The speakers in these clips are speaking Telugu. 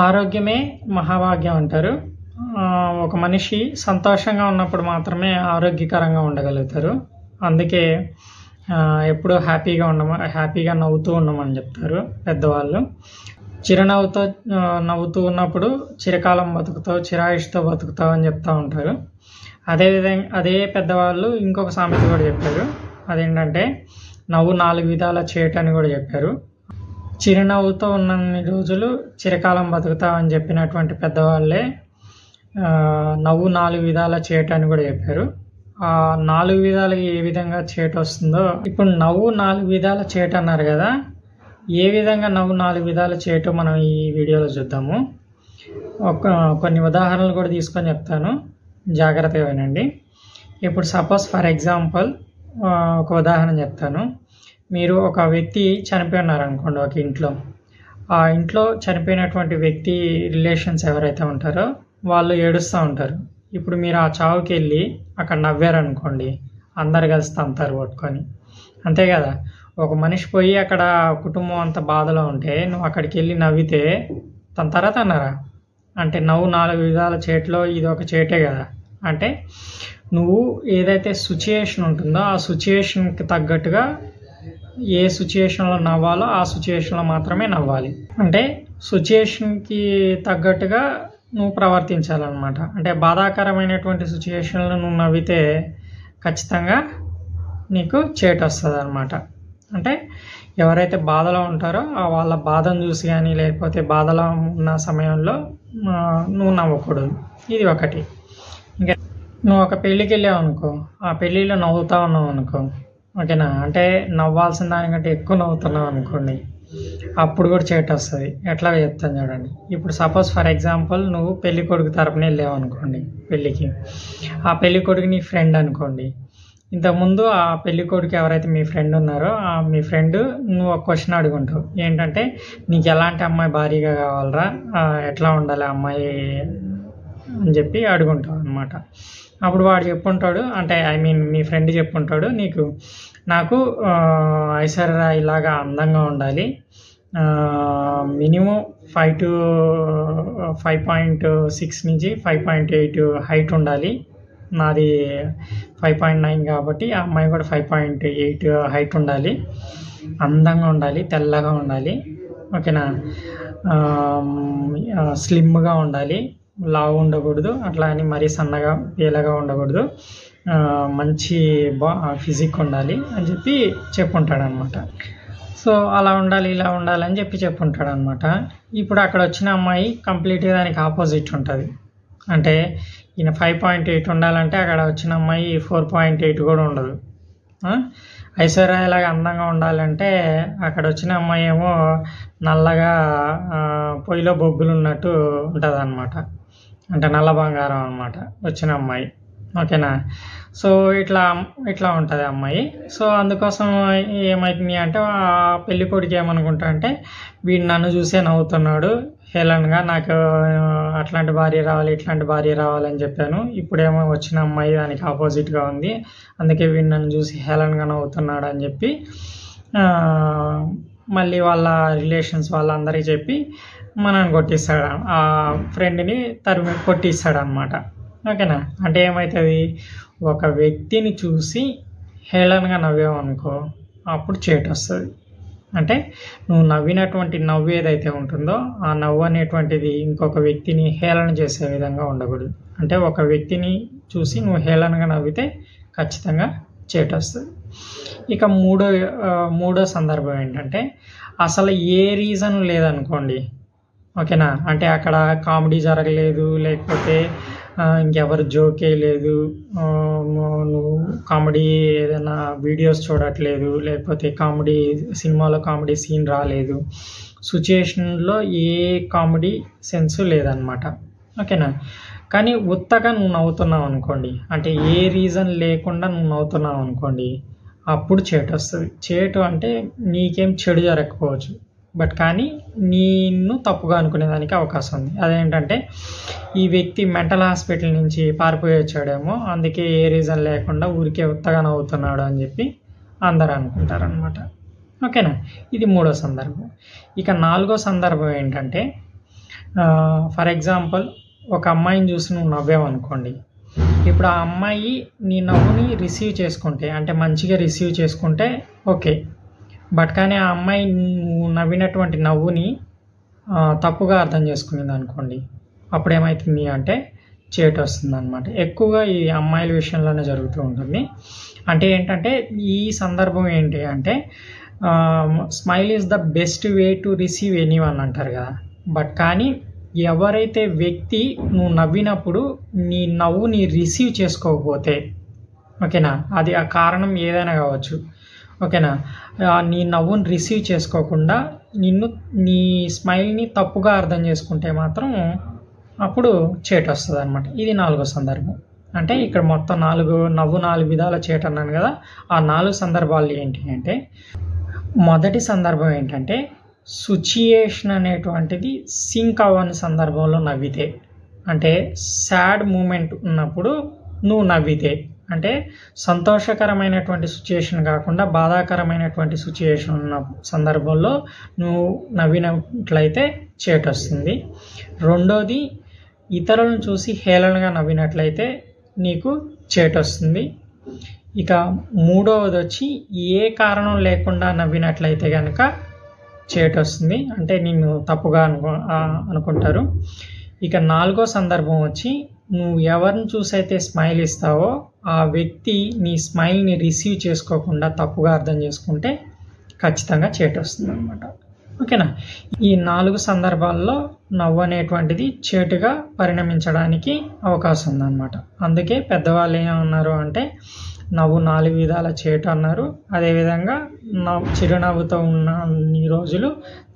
ఆరోగ్యమే మహాభాగ్యం అంటారు. ఒక మనిషి సంతోషంగా ఉన్నప్పుడు మాత్రమే ఆరోగ్యకరంగా ఉండగలుగుతారు. అందుకే ఎప్పుడూ హ్యాపీగా నవ్వుతూ ఉండమని చెప్తారు పెద్దవాళ్ళు. చిరునవ్వుతో నవ్వుతూ ఉన్నప్పుడు చిరకాలం బతుకుతావు, చిరాయుష్తో బతుకుతావు అని చెప్తూ ఉంటారు. అదే పెద్దవాళ్ళు ఇంకొక సామెత కూడా చెప్పారు. అదేంటంటే నవ్వు 4 విధాల చేటు అని కూడా చెప్పారు. చిరునవ్వుతో ఉన్నన్ని రోజులు చిరకాలం బతుకుతావు అని చెప్పినటువంటి పెద్దవాళ్ళే నవ్వు 4 విధాల చేటు అని కూడా చెప్పారు. ఆ 4 విధాలకి ఏ విధంగా చేటు వస్తుందో, ఇప్పుడు నవ్వు 4 విధాల చేటు అన్నారు కదా, ఏ విధంగా నవ్వు 4 విధాల చేటు మనం ఈ వీడియోలో చూద్దాము. కొన్ని ఉదాహరణలు కూడా తీసుకొని చెప్తాను, జాగ్రత్తగా వినండి. ఇప్పుడు సపోజ్ ఫర్ ఎగ్జాంపుల్ ఒక ఉదాహరణ చెప్తాను. మీరు ఒక వ్యక్తి చనిపోయి ఉన్నారనుకోండి ఒక ఇంట్లో. ఆ ఇంట్లో చనిపోయినటువంటి వ్యక్తి రిలేషన్స్ ఎవరైతే ఉంటారో వాళ్ళు ఏడుస్తూ ఉంటారు. ఇప్పుడు మీరు ఆ చావుకి వెళ్ళి అక్కడ నవ్వారనుకోండి, అందరు కలిసి తంతారు పట్టుకొని, అంతే కదా. ఒక మనిషి పోయి అక్కడ కుటుంబం అంత బాధలో ఉంటే నువ్వు అక్కడికి వెళ్ళి నవ్వితే తంతారా తన్నారా? అంటే నవ్వు 4 విధాల చేతిలో ఇది ఒక చేటే కదా. అంటే నువ్వు ఏదైతే సిచ్యుయేషన్ ఉంటుందో ఆ సిచ్యుయేషన్కి తగ్గట్టుగా ఏ సిచ్యుయేషన్లో నవ్వాలో ఆ సిచ్యుయేషన్లో మాత్రమే నవ్వాలి. అంటే సిచ్యుయేషన్కి తగ్గట్టుగా నువ్వు ప్రవర్తించాలన్నమాట. అంటే బాధాకరమైనటువంటి సిచ్యుయేషన్లో నువ్వు నవ్వితే ఖచ్చితంగా నీకు చేటు వస్తుంది అన్నమాట. అంటే ఎవరైతే బాధలో ఉంటారో వాళ్ళ బాధను చూసి కానీ లేకపోతే బాధలో ఉన్న సమయంలో నువ్వు నవ్వకూడదు. ఇది ఒకటి. ఇంకా నువ్వు ఒక పెళ్ళికి వెళ్ళావు అనుకో, ఆ పెళ్ళిలో నవ్వుతా ఉన్నావు అనుకో, ఓకేనా. అంటే నవ్వాల్సిన దానికంటే ఎక్కువ నవ్వుతున్నావు అనుకోండి, అప్పుడు కూడా చేటు వస్తుంది. ఎట్లాగో చెప్తాను చూడండి. ఇప్పుడు సపోజ్ ఫర్ ఎగ్జాంపుల్ నువ్వు పెళ్లి కొడుకు తరపున వెళ్ళావు అనుకోండి పెళ్ళికి. ఆ పెళ్లి కొడుకు నీ ఫ్రెండ్ అనుకోండి. ఇంతకుముందు ఆ పెళ్లి కొడుకు ఎవరైతే మీ ఫ్రెండ్ ఉన్నారో మీ ఫ్రెండ్ నువ్వు ఒక క్వశ్చన్ అడుగుంటావు. ఏంటంటే నీకు ఎలాంటి అమ్మాయి భారీగా కావాలరా, ఎట్లా ఉండాలి అమ్మాయి అని చెప్పి అడుగుంటావు అనమాట. అప్పుడు వాడు చెప్పుంటాడు, అంటే మీ ఫ్రెండ్ చెప్పుంటాడు నాకు ఐశ్వర్య ఇలాగా అందంగా ఉండాలి, మినిమం 5.6 నుంచి 5.8 హైట్ ఉండాలి, నాది 5.9 కాబట్టి ఆ అమ్మాయి కూడా 5.8 హైట్ ఉండాలి, అందంగా ఉండాలి, తెల్లగా ఉండాలి, ఓకేనా, స్లిమ్గా ఉండాలి, లావు ఉండకూడదు, అట్లా అని మరీ సన్నగా పేలగా ఉండకూడదు, మంచి ఫిజిక్ ఉండాలి అని చెప్పి చెప్పుంటాడు అనమాట. సో అలా ఉండాలి ఇలా ఉండాలి అని చెప్పి చెప్పుంటాడు అనమాట. ఇప్పుడు అక్కడ వచ్చిన అమ్మాయి కంప్లీట్గా దానికి ఆపోజిట్ ఉంటుంది. అంటే ఈయన 5.8 ఉండాలంటే అక్కడ వచ్చిన అమ్మాయి 4.8 కూడా ఉండదు. ఐశ్వర్యలాగా అందంగా ఉండాలంటే అక్కడ వచ్చిన అమ్మాయి ఏమో నల్లగా పొయ్యిలో బొగ్గులు ఉన్నట్టు ఉంటుంది అనమాట. అంటే నల్ల బంగారం అనమాట వచ్చిన అమ్మాయి, ఓకేనా. సో ఇట్లా ఉంటుంది అమ్మాయి. సో అందుకోసం ఏమవుతుంది అంటే ఆ పెళ్లి కొడుకు ఏమనుకుంటా అంటే వీడు నన్ను చూసే నవ్వుతున్నాడు, హేళనగా నాకు అట్లాంటి భార్య రావాలి ఇట్లాంటి భార్య రావాలని చెప్పాను, ఇప్పుడేమో వచ్చిన అమ్మాయి దానికి ఆపోజిట్గా ఉంది, అందుకే వీడు నన్ను చూసి హేళనగా నవ్వుతున్నాడు అని చెప్పి మళ్ళీ వాళ్ళ రిలేషన్స్ వాళ్ళందరికీ చెప్పి మనని కొట్టిస్తాడు, ఆ ఫ్రెండ్ని కొట్టిస్తాడు అనమాట, ఓకేనా. అంటే ఏమవుతుంది, ఒక వ్యక్తిని చూసి హేళనగా నవ్వామనుకో అప్పుడు చేటు వస్తుంది. అంటే నువ్వు నవ్వినటువంటి నవ్వు ఏదైతే ఉంటుందో ఆ నవ్వు అనేటువంటిది ఇంకొక వ్యక్తిని హేళన చేసే విధంగా ఉండకూడదు. అంటే ఒక వ్యక్తిని చూసి నువ్వు హేళనగా నవ్వితే ఖచ్చితంగా చేటు వస్తుంది. ఇక మూడో సందర్భం ఏంటంటే అసలు ఏ రీజన్ లేదనుకోండి, ఓకేనా. అంటే అక్కడ కామెడీ జరగలేదు, లేకపోతే ఇంకెవరు జోకే లేదు, నువ్వు కామెడీ ఏదైనా వీడియోస్ చూడట్లేదు, లేకపోతే సినిమాలో కామెడీ సీన్ రాలేదు, సిచ్యుయేషన్లో ఏ కామెడీ సెన్స్ లేదనమాట, ఓకేనా. కానీ ఉత్తగా నువ్వు నవ్వుతున్నావు అనుకోండి, అంటే ఏ రీజన్ లేకుండా నువ్వు నవ్వుతున్నావు అనుకోండి, అప్పుడు చేటు వస్తుంది. చేటు అంటే నీకేం చెడు జరగకపోవచ్చు, బట్ కానీ నిన్ను తప్పుగా అనుకునేదానికి అవకాశం ఉంది. అదేంటంటే ఈ వ్యక్తి మెంటల్ హాస్పిటల్ నుంచి పారిపోయి వచ్చాడేమో, అందుకే ఏ రీజన్ లేకుండా ఊరికే ఉత్తగా నవ్వుతున్నాడు అని చెప్పి అందరూ అనుకుంటారనమాట, ఓకేనా. ఇది మూడో సందర్భం. ఇక నాలుగో సందర్భం ఏంటంటే ఫర్ ఎగ్జాంపుల్ ఒక అమ్మాయిని చూసి నువ్వు నవ్వావనుకోండి, ఇప్పుడు ఆ అమ్మాయి నీ నవ్వుని రిసీవ్ చేసుకుంటే, అంటే మంచిగా రిసీవ్ చేసుకుంటే ఓకే. బట్ కానీ ఆ అమ్మాయి నువ్వు నవ్వినటువంటి నవ్వుని తప్పుగా అర్థం చేసుకునేది అనుకోండి, అప్పుడు ఏమవుతుంది అంటే చేటు వస్తుంది అనమాట. ఎక్కువగా ఈ అమ్మాయిల విషయంలోనే జరుగుతూ ఉంటుంది. అంటే ఏంటంటే ఈ సందర్భం ఏంటి అంటే smile is the best way to receive anyone అంటారు కదా. బట్ కానీ ఎవరైతే వ్యక్తి నువ్వు నవ్వినప్పుడు నీ నవ్వుని రిసీవ్ చేసుకోకపోతే, ఓకేనా, అది ఆ కారణం ఏదైనా కావచ్చు, ఓకేనా, నీ నవ్వుని రిసీవ్ చేసుకోకుండా నీ స్మైల్ని తప్పుగా అర్థం చేసుకుంటే మాత్రం అప్పుడు చేటు వస్తుంది అనమాట. ఇది 4వ సందర్భం. అంటే ఇక్కడ మొత్తం 4 విధాల చేటు అన్నాను కదా. ఆ 4 సందర్భాలు ఏంటి అంటే, మొదటి సందర్భం ఏంటంటే సిచ్యుయేషన్ అనేటువంటిది సింక్ అవ్వని సందర్భంలో నవ్వితే, అంటే సాడ్ మూమెంట్ ఉన్నప్పుడు నువ్వు నవ్వితే, అంటే సంతోషకరమైనటువంటి సిచ్యుయేషన్ కాకుండా బాధాకరమైనటువంటి సిచ్యుయేషన్ ఉన్న సందర్భంలో నువ్వు నవ్వినట్లయితే చేటు వస్తుంది. రెండోది, ఇతరులను చూసి హేళనగా నవ్వినట్లయితే నీకు చేటు వస్తుంది. ఇక మూడవది వచ్చి ఏ కారణం లేకుండా నవ్వినట్లయితే కనుక చేటు వస్తుంది, అంటే నిన్ను తప్పుగా అనుకుంటారు. ఇక 4వ సందర్భం వచ్చి నువ్వు ఎవరిని చూసైతే స్మైల్ ఇస్తావో ఆ వ్యక్తి నీ స్మైల్ని రిసీవ్ చేసుకోకుండా తప్పుగా అర్థం చేసుకుంటే ఖచ్చితంగా చేటు వస్తుంది అనమాట. ఓకేనా. ఈ 4 సందర్భాల్లో నవ్వు అనేటువంటిది చేటుగా పరిణమించడానికి అవకాశం ఉందన్నమాట. అందుకే పెద్దవాళ్ళు ఏమన్నారు అంటే నవ్వు 4 విధాల చేటు అన్నారు. అదేవిధంగా చిరునవ్వుతో ఉన్న ఈ రోజులు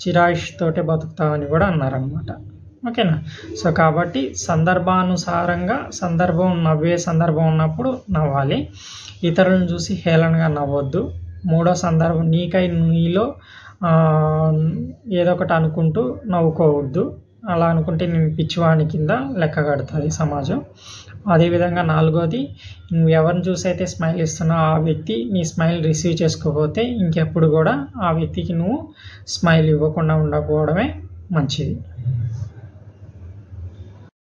చిరాయుష్తోటే బతుకుతామని కూడా అన్నారనమాట. ఓకేనా. సో కాబట్టి సందర్భానుసారంగా నవ్వే సందర్భం ఉన్నప్పుడు నవ్వాలి, ఇతరులను చూసి హేళనగా నవ్వొద్దు. 3వ సందర్భం, నీలో ఏదో ఒకటి అనుకుంటూ నవ్వుకోవద్దు. అలా అనుకుంటే నేను పిచ్చివాణి కింద లెక్క కడుతుంది సమాజం. అదేవిధంగా 4వది, నువ్వు ఎవరిని చూసైతే స్మైల్ ఇస్తున్నావు ఆ వ్యక్తి నీ స్మైల్ రిసీవ్ చేసుకోకపోతే ఇంకెప్పుడు కూడా ఆ వ్యక్తికి నువ్వు స్మైల్ ఇవ్వకుండా ఉండకపోవడమే మంచిది.